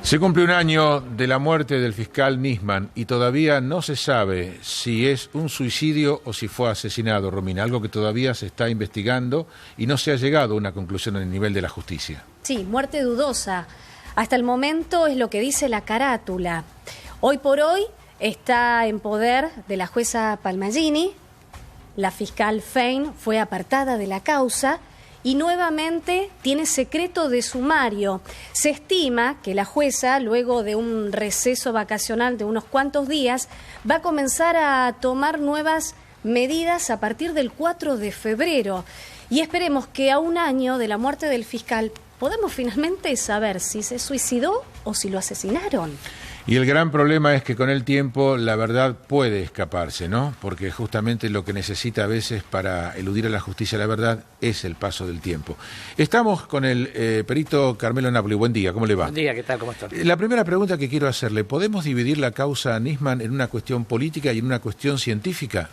Se cumple un año de la muerte del fiscal Nisman y todavía no se sabe si es un suicidio o si fue asesinado, Romina, algo que todavía se está investigando y no se ha llegado a una conclusión en el nivel de la justicia. Sí, muerte dudosa. Hasta el momento es lo que dice la carátula. Hoy por hoy está en poder de la jueza Palmagini, la fiscal Fein fue apartada de la causa y nuevamente tiene secreto de sumario. Se estima que la jueza, luego de un receso vacacional de unos cuantos días, va a comenzar a tomar nuevas medidas a partir del 4 de febrero. Y esperemos que a un año de la muerte del fiscal podamos finalmente saber si se suicidó o si lo asesinaron. Y el gran problema es que con el tiempo la verdad puede escaparse, ¿no? Porque justamente lo que necesita a veces para eludir a la justicia la verdad es el paso del tiempo. Estamos con el perito Carmelo Napoli. Buen día, ¿cómo le va? Buen día, ¿qué tal? ¿Cómo está? La primera pregunta que quiero hacerle, ¿podemos dividir la causa Nisman en una cuestión política y en una cuestión científica?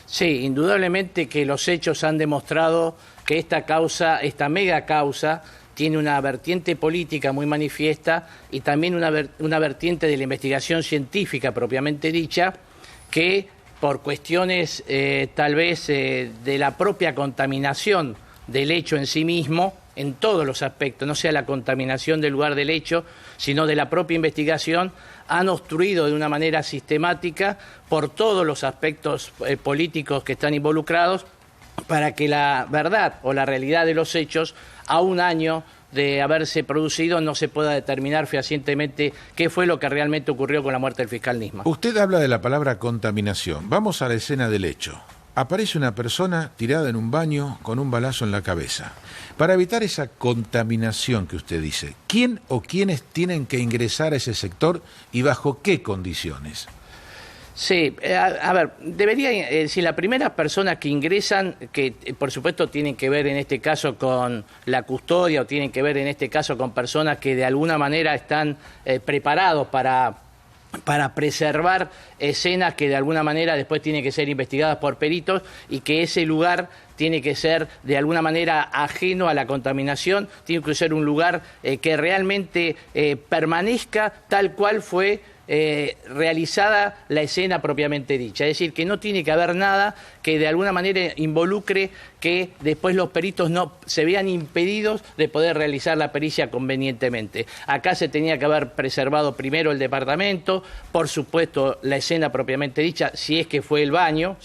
Sí, indudablemente que los hechos han demostrado que esta causa, esta mega causa, tiene una vertiente política muy manifiesta y también una vertiente de la investigación científica propiamente dicha, que por cuestiones tal vez de la propia contaminación del hecho en sí mismo, en todos los aspectos, no sea la contaminación del lugar del hecho, sino de la propia investigación, han obstruido de una manera sistemática por todos los aspectos políticos que están involucrados, para que la verdad o la realidad de los hechos, a un año de haberse producido, no se pueda determinar fehacientemente qué fue lo que realmente ocurrió con la muerte del fiscal Nisman. Usted habla de la palabra contaminación. Vamos a la escena del hecho. Aparece una persona tirada en un baño con un balazo en la cabeza. Para evitar esa contaminación que usted dice, ¿quién o quiénes tienen que ingresar a ese sector y bajo qué condiciones? Sí, a ver, debería, si las primeras personas que ingresan, que por supuesto tienen que ver en este caso con la custodia o tienen que ver en este caso con personas que de alguna manera están preparados para preservar escenas que de alguna manera después tienen que ser investigadas por peritos y que ese lugar tiene que ser de alguna manera ajeno a la contaminación, tiene que ser un lugar que realmente permanezca tal cual fue realizada la escena propiamente dicha, es decir, que no tiene que haber nada que de alguna manera involucre que después los peritos no se vean impedidos de poder realizar la pericia convenientemente. Acá se tenía que haber preservado primero el departamento, por supuesto la escena propiamente dicha, si es que fue el baño,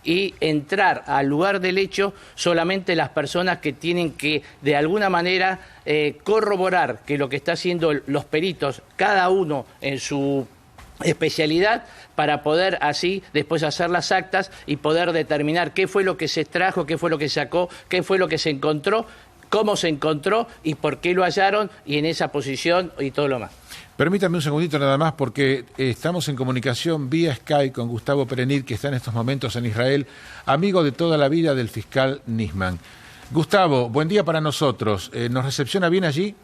y entrar al lugar del hecho solamente las personas que tienen que de alguna manera corroborar que lo que está haciendo los peritos, cada uno en su especialidad, para poder así después hacer las actas y poder determinar qué fue lo que se extrajo, qué fue lo que sacó, qué fue lo que se encontró, cómo se encontró y por qué lo hallaron y en esa posición y todo lo más. Permítame un segundito nada más porque estamos en comunicación vía Skype con Gustavo Perenir, que está en estos momentos en Israel, amigo de toda la vida del fiscal Nisman. Gustavo, buen día para nosotros. ¿Nos recepciona bien allí?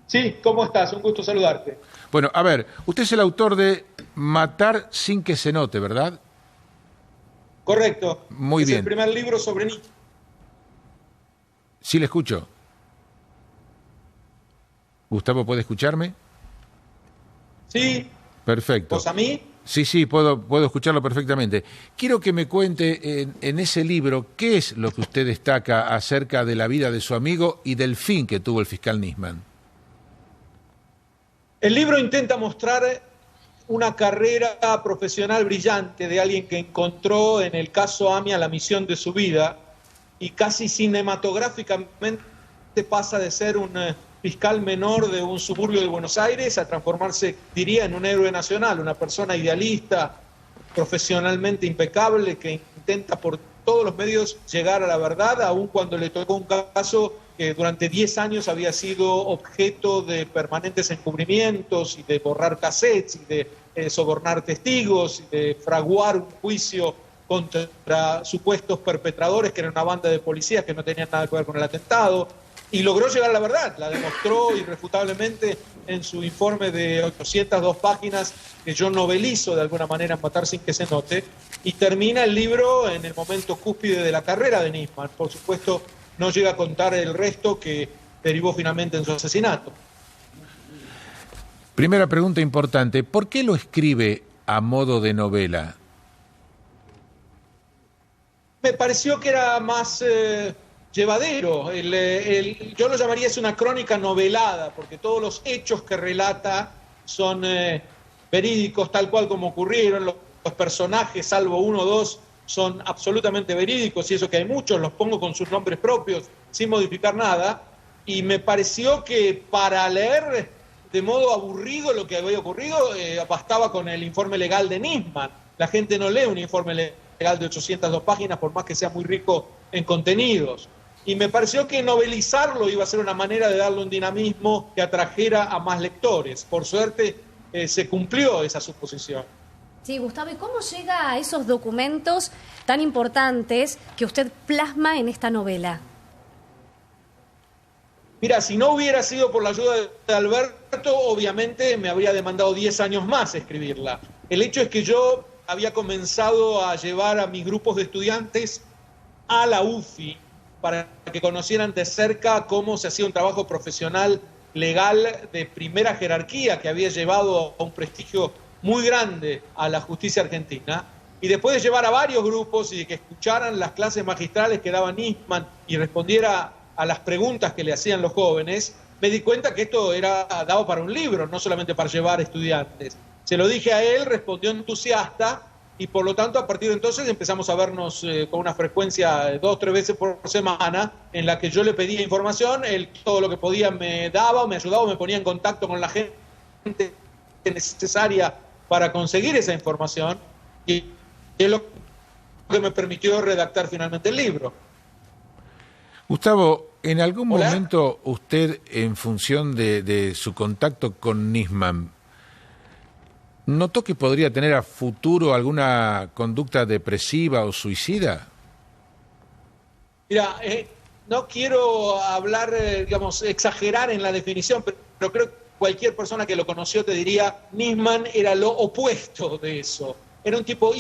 Sí, ¿cómo estás? Un gusto saludarte. Bueno, a ver, usted es el autor de Matar sin que se note, ¿verdad? Correcto. Muy bien. Es el primer libro sobre Nisman. Sí, le escucho. Gustavo, ¿puede escucharme? Sí. Perfecto. ¿Vos a mí? Sí, puedo escucharlo perfectamente. Quiero que me cuente en ese libro qué es lo que usted destaca acerca de la vida de su amigo y del fin que tuvo el fiscal Nisman. El libro intenta mostrar una carrera profesional brillante de alguien que encontró en el caso AMIA la misión de su vida y casi cinematográficamente pasa de ser un fiscal menor de un suburbio de Buenos Aires a transformarse, diría, en un héroe nacional, una persona idealista, profesionalmente impecable, que intenta por todos los medios llegar a la verdad, aun cuando le tocó un caso que durante 10 años había sido objeto de permanentes encubrimientos y de borrar cassettes y de sobornar testigos y de fraguar un juicio contra supuestos perpetradores que eran una banda de policías que no tenían nada que ver con el atentado. Y logró llegar a la verdad, la demostró irrefutablemente en su informe de 802 páginas que yo novelizo de alguna manera en Matar sin que se note, y termina el libro en el momento cúspide de la carrera de Nisman. Por supuesto, no llega a contar el resto que derivó finalmente en su asesinato. Primera pregunta importante, ¿por qué lo escribe a modo de novela? Me pareció que era más llevadero. Yo lo llamaría es una crónica novelada, porque todos los hechos que relata son verídicos, tal cual como ocurrieron. Los personajes, salvo uno o dos, son absolutamente verídicos, y eso que hay muchos, los pongo con sus nombres propios, sin modificar nada. Y me pareció que para leer de modo aburrido lo que había ocurrido, bastaba con el informe legal de Nisman. La gente no lee un informe legal de 802 páginas, por más que sea muy rico en contenidos. Y me pareció que novelizarlo iba a ser una manera de darle un dinamismo que atrajera a más lectores. Por suerte, se cumplió esa suposición. Sí, Gustavo, ¿y cómo llega a esos documentos tan importantes que usted plasma en esta novela? Mira, si no hubiera sido por la ayuda de Alberto, obviamente me habría demandado 10 años más escribirla. El hecho es que yo había comenzado a llevar a mis grupos de estudiantes a la UFI para que conocieran de cerca cómo se hacía un trabajo profesional legal de primera jerarquía que había llevado a un prestigio muy grande a la justicia argentina. Y después de llevar a varios grupos y de que escucharan las clases magistrales que daba Nisman y respondiera a las preguntas que le hacían los jóvenes, me di cuenta que esto era dado para un libro, no solamente para llevar estudiantes. Se lo dije a él, respondió entusiasta, y por lo tanto a partir de entonces empezamos a vernos con una frecuencia de 2 o 3 veces por semana, en la que yo le pedía información, él todo lo que podía me daba, me ayudaba, me ponía en contacto con la gente necesaria para conseguir esa información, y es lo que me permitió redactar finalmente el libro. Gustavo, ¿en algún ¿Hola? momento usted, en función de su contacto con Nisman, notó que podría tener a futuro alguna conducta depresiva o suicida? Mira, no quiero hablar, digamos, exagerar en la definición, pero creo que cualquier persona que lo conoció te diría, Nisman era lo opuesto de eso. Era un tipo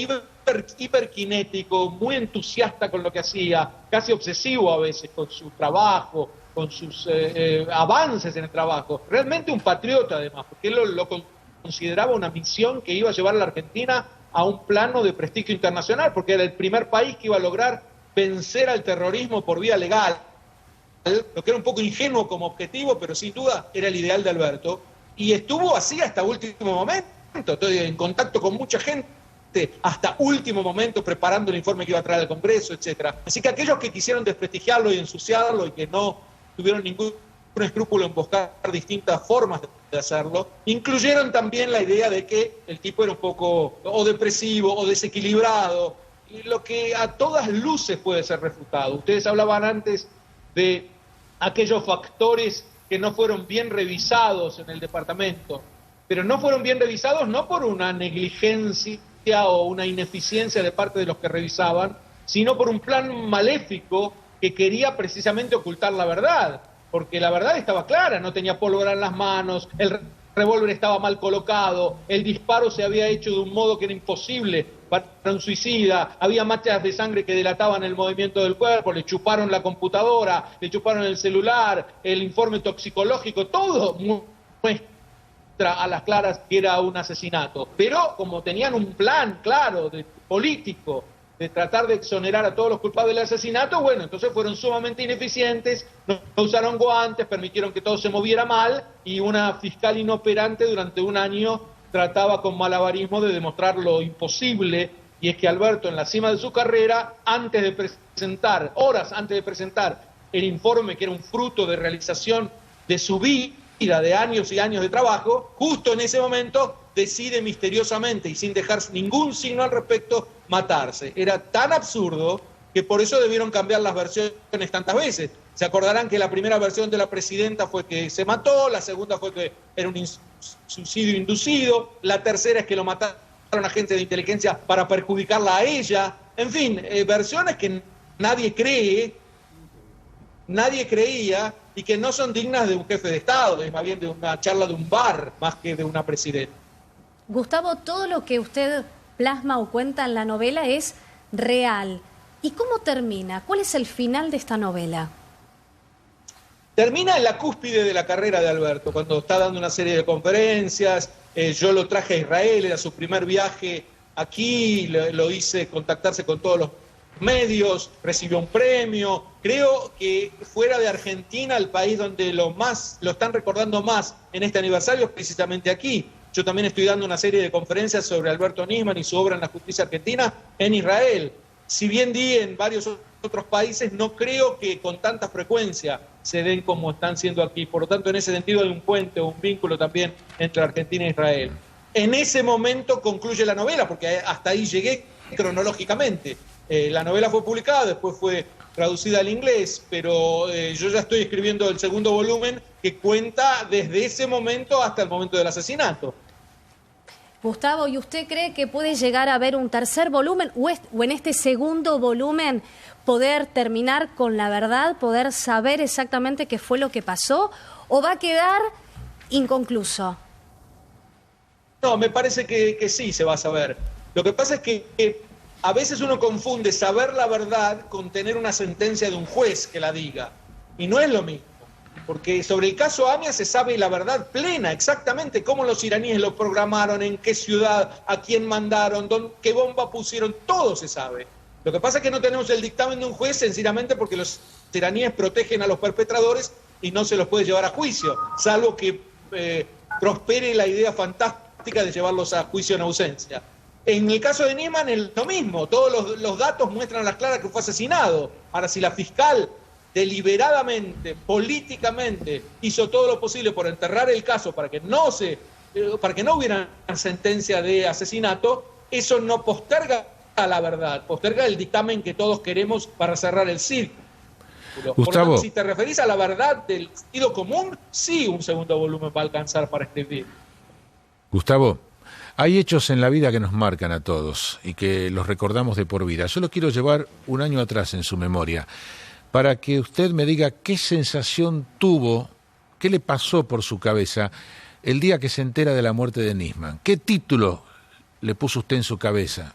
hiperkinético, muy entusiasta con lo que hacía, casi obsesivo a veces con su trabajo, con sus avances en el trabajo. Realmente un patriota además, porque él lo consideraba una misión que iba a llevar a la Argentina a un plano de prestigio internacional, porque era el primer país que iba a lograr vencer al terrorismo por vía legal, lo que era un poco ingenuo como objetivo, pero sin duda era el ideal de Alberto, y estuvo así hasta último momento. Estoy en contacto con mucha gente hasta último momento preparando el informe que iba a traer al Congreso, etcétera. Así que aquellos que quisieron desprestigiarlo y ensuciarlo y que no tuvieron ningún escrúpulo en buscar distintas formas de hacerlo, incluyeron también la idea de que el tipo era un poco o depresivo o desequilibrado, y lo que a todas luces puede ser refutado. Ustedes hablaban antes de aquellos factores que no fueron bien revisados en el departamento, pero no fueron bien revisados no por una negligencia o una ineficiencia de parte de los que revisaban, sino por un plan maléfico que quería precisamente ocultar la verdad, porque la verdad estaba clara, no tenía pólvora en las manos, el revólver estaba mal colocado, el disparo se había hecho de un modo que era imposible para un suicida, había manchas de sangre que delataban el movimiento del cuerpo, le chuparon la computadora, le chuparon el celular, el informe toxicológico, todo muestra a las claras que era un asesinato. Pero como tenían un plan claro, político, de tratar de exonerar a todos los culpables del asesinato, bueno, entonces fueron sumamente ineficientes, no usaron guantes, permitieron que todo se moviera mal, y una fiscal inoperante durante un año trataba con malabarismo de demostrar lo imposible, y es que Alberto, en la cima de su carrera, horas antes de presentar el informe, que era un fruto de realización de su vida, de años y años de trabajo, justo en ese momento decide misteriosamente y sin dejar ningún signo al respecto matarse. Era tan absurdo que por eso debieron cambiar las versiones tantas veces. Se acordarán que la primera versión de la presidenta fue que se mató, la segunda fue que era un suicidio inducido, la tercera es que lo mataron agentes de inteligencia para perjudicarla a ella. En fin, versiones que nadie creía y que no son dignas de un jefe de Estado, es más bien de una charla de un bar más que de una presidenta. Gustavo, todo lo que usted plasma o cuenta en la novela es real. ¿Y cómo termina? ¿Cuál es el final de esta novela? termina en la cúspide de la carrera de Alberto, cuando está dando una serie de conferencias. Yo lo traje a Israel, era su primer viaje aquí, lo hice contactarse con todos los medios, recibió un premio. Creo que fuera de Argentina, el país donde lo están recordando más en este aniversario es precisamente aquí. Yo también estoy dando una serie de conferencias sobre Alberto Nisman y su obra en la justicia argentina en Israel. Si bien di en varios otros países, no creo que con tanta frecuencia se den como están siendo aquí. Por lo tanto, en ese sentido hay un puente o un vínculo también entre Argentina e Israel. En ese momento concluye la novela, porque hasta ahí llegué cronológicamente. La novela fue publicada, después fue traducida al inglés, pero yo ya estoy escribiendo el segundo volumen que cuenta desde ese momento hasta el momento del asesinato. Gustavo, ¿y usted cree que puede llegar a haber un tercer volumen o en este segundo volumen poder terminar con la verdad, poder saber exactamente qué fue lo que pasó, o va a quedar inconcluso? No, me parece que sí se va a saber. Lo que pasa es que a veces uno confunde saber la verdad con tener una sentencia de un juez que la diga, y no es lo mismo. Porque sobre el caso AMIA se sabe la verdad plena, exactamente cómo los iraníes lo programaron, en qué ciudad, a quién mandaron, qué bomba pusieron, todo se sabe. Lo que pasa es que no tenemos el dictamen de un juez sencillamente porque los iraníes protegen a los perpetradores y no se los puede llevar a juicio, salvo que prospere la idea fantástica de llevarlos a juicio en ausencia. En el caso de Nisman es lo mismo, todos los datos muestran a las claras que fue asesinado. Ahora, si la fiscal deliberadamente, políticamente, hizo todo lo posible por enterrar el caso para que no hubiera una sentencia de asesinato, eso no posterga la verdad, posterga el dictamen que todos queremos para cerrar el círculo. Gustavo, por lo tanto, si te referís a la verdad del sentido común, sí, un segundo volumen va a alcanzar para escribir. Gustavo, hay hechos en la vida que nos marcan a todos y que los recordamos de por vida. Yo lo quiero llevar un año atrás en su memoria, para que usted me diga qué sensación tuvo, qué le pasó por su cabeza el día que se entera de la muerte de Nisman. ¿Qué título le puso usted en su cabeza?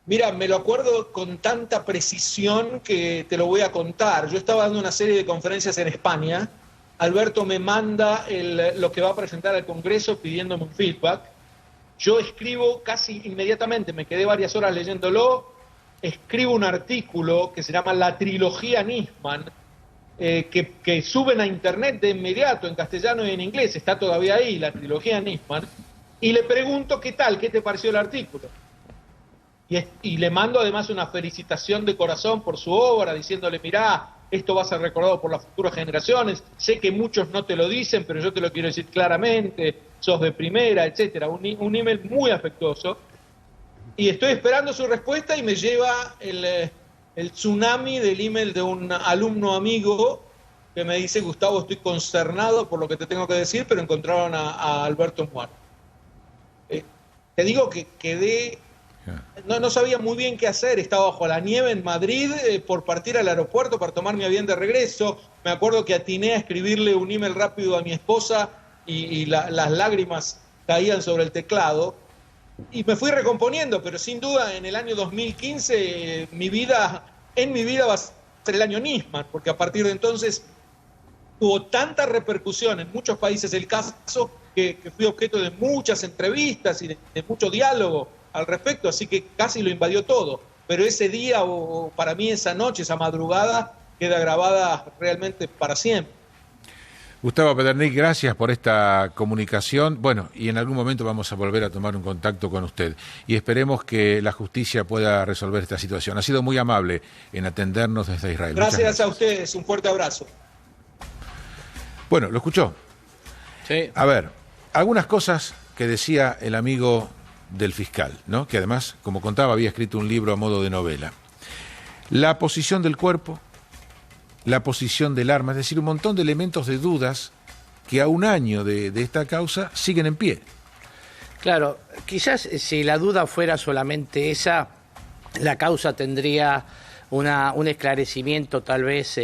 Mira, me lo acuerdo con tanta precisión que te lo voy a contar. Yo estaba dando una serie de conferencias en España. Alberto me manda lo que va a presentar al Congreso pidiéndome un feedback. Yo escribo casi inmediatamente, me quedé varias horas leyéndolo. Escribo un artículo que se llama La Trilogía Nisman, que suben a internet de inmediato en castellano y en inglés, está todavía ahí, La Trilogía Nisman, y le pregunto qué te pareció el artículo. Y le mando además una felicitación de corazón por su obra, diciéndole, mirá, esto va a ser recordado por las futuras generaciones, sé que muchos no te lo dicen, pero yo te lo quiero decir claramente, sos de primera, etcétera, un email muy afectuoso. Y estoy esperando su respuesta y me lleva el tsunami del email de un alumno amigo que me dice, Gustavo, estoy consternado por lo que te tengo que decir, pero encontraron a Alberto muerto. Te digo que quedé, no sabía muy bien qué hacer, estaba bajo la nieve en Madrid por partir al aeropuerto para tomar mi avión de regreso. Me acuerdo que atiné a escribirle un email rápido a mi esposa y las lágrimas caían sobre el teclado. Y me fui recomponiendo, pero sin duda en el año 2015 en mi vida va a ser el año Nisman, porque a partir de entonces tuvo tanta repercusión en muchos países el caso que fui objeto de muchas entrevistas y de mucho diálogo al respecto, así que casi lo invadió todo. Pero ese día, o para mí esa noche, esa madrugada, queda grabada realmente para siempre. Gustavo Pedernich, gracias por esta comunicación. Bueno, y en algún momento vamos a volver a tomar un contacto con usted. Y esperemos que la justicia pueda resolver esta situación. Ha sido muy amable en atendernos desde Israel. Gracias a ustedes, un fuerte abrazo. Bueno, ¿lo escuchó? Sí. A ver, algunas cosas que decía el amigo del fiscal, ¿no? Que además, como contaba, había escrito un libro a modo de novela. La posición del cuerpo, la posición del arma, es decir, un montón de elementos de dudas que a un año de esta causa siguen en pie. Claro, quizás si la duda fuera solamente esa, la causa tendría un esclarecimiento tal vez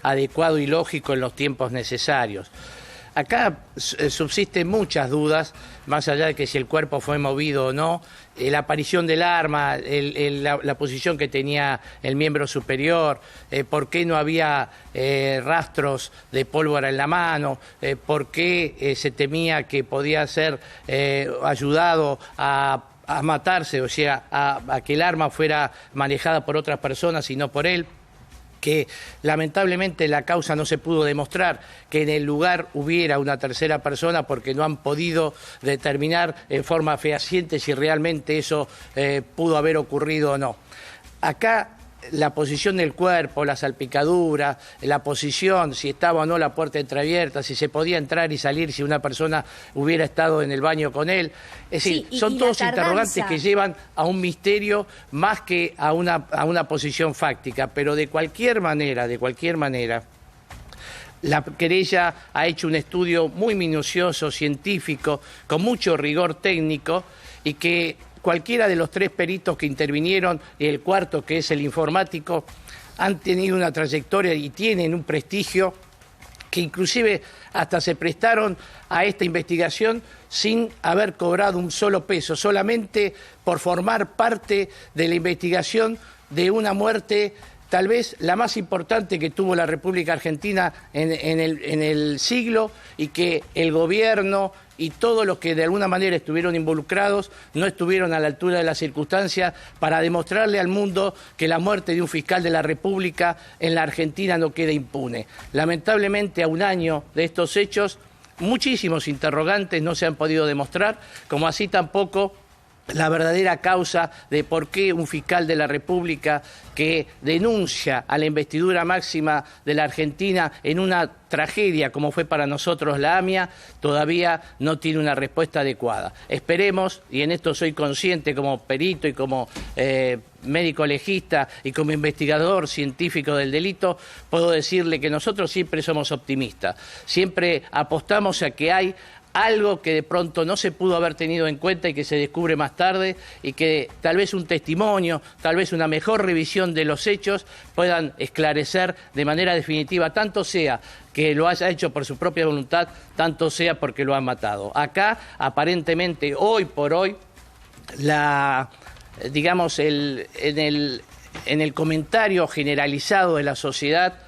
adecuado y lógico en los tiempos necesarios. acá subsisten muchas dudas, más allá de que si el cuerpo fue movido o no, la aparición del arma, la posición que tenía el miembro superior, por qué no había rastros de pólvora en la mano, por qué se temía que podía ser ayudado a matarse, o sea, a que el arma fuera manejada por otras personas y no por él, que lamentablemente la causa no se pudo demostrar, que en el lugar hubiera una tercera persona porque no han podido determinar en forma fehaciente si realmente eso pudo haber ocurrido o no. Acá la posición del cuerpo, la salpicadura, la posición, si estaba o no la puerta entreabierta, si se podía entrar y salir si una persona hubiera estado en el baño con él. Es decir, son todos interrogantes que llevan a un misterio más que a una posición fáctica, pero de cualquier manera, la querella ha hecho un estudio muy minucioso, científico, con mucho rigor técnico y que cualquiera de los tres peritos que intervinieron y el cuarto, que es el informático, han tenido una trayectoria y tienen un prestigio que inclusive hasta se prestaron a esta investigación sin haber cobrado un solo peso, solamente por formar parte de la investigación de una muerte tal vez la más importante que tuvo la República Argentina en el siglo, y que el gobierno y todos los que de alguna manera estuvieron involucrados no estuvieron a la altura de las circunstancias para demostrarle al mundo que la muerte de un fiscal de la República en la Argentina no queda impune. Lamentablemente, a un año de estos hechos, muchísimos interrogantes no se han podido demostrar, como así tampoco la verdadera causa de por qué un fiscal de la República que denuncia a la investidura máxima de la Argentina en una tragedia como fue para nosotros la AMIA, todavía no tiene una respuesta adecuada. Esperemos, y en esto soy consciente como perito y como médico legista y como investigador científico del delito, puedo decirle que nosotros siempre somos optimistas, siempre apostamos a que hay algo que de pronto no se pudo haber tenido en cuenta y que se descubre más tarde, y que tal vez un testimonio, tal vez una mejor revisión de los hechos puedan esclarecer de manera definitiva, tanto sea que lo haya hecho por su propia voluntad, tanto sea porque lo han matado. Acá, aparentemente, hoy por hoy, en el comentario generalizado de la sociedad,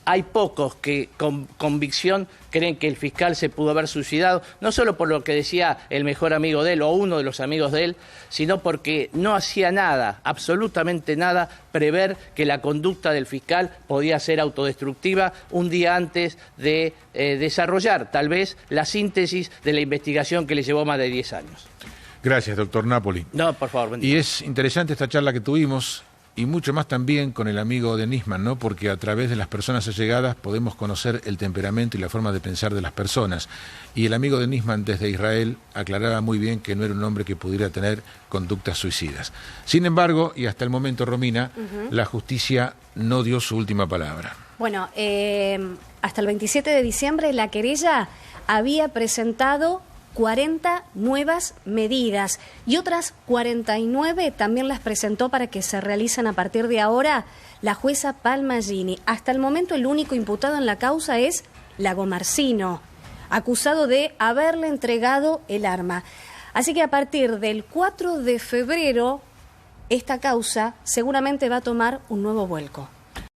hay pocos que con convicción creen que el fiscal se pudo haber suicidado, no solo por lo que decía el mejor amigo de él o uno de los amigos de él, sino porque no hacía nada, absolutamente nada, prever que la conducta del fiscal podía ser autodestructiva un día antes de desarrollar tal vez la síntesis de la investigación que le llevó más de 10 años. Gracias, doctor Napoli. No, por favor. Bendito. Y es interesante esta charla que tuvimos, y mucho más también con el amigo de Nisman, ¿no? Porque a través de las personas allegadas podemos conocer el temperamento y la forma de pensar de las personas. Y el amigo de Nisman desde Israel aclaraba muy bien que no era un hombre que pudiera tener conductas suicidas. Sin embargo, y hasta el momento, Romina, la justicia no dio su última palabra. Bueno, hasta el 27 de diciembre la querella había presentado 40 nuevas medidas y otras 49 también las presentó para que se realicen a partir de ahora la jueza Palmagini. Hasta el momento el único imputado en la causa es Lagomarsino, acusado de haberle entregado el arma. Así que a partir del 4 de febrero esta causa seguramente va a tomar un nuevo vuelco.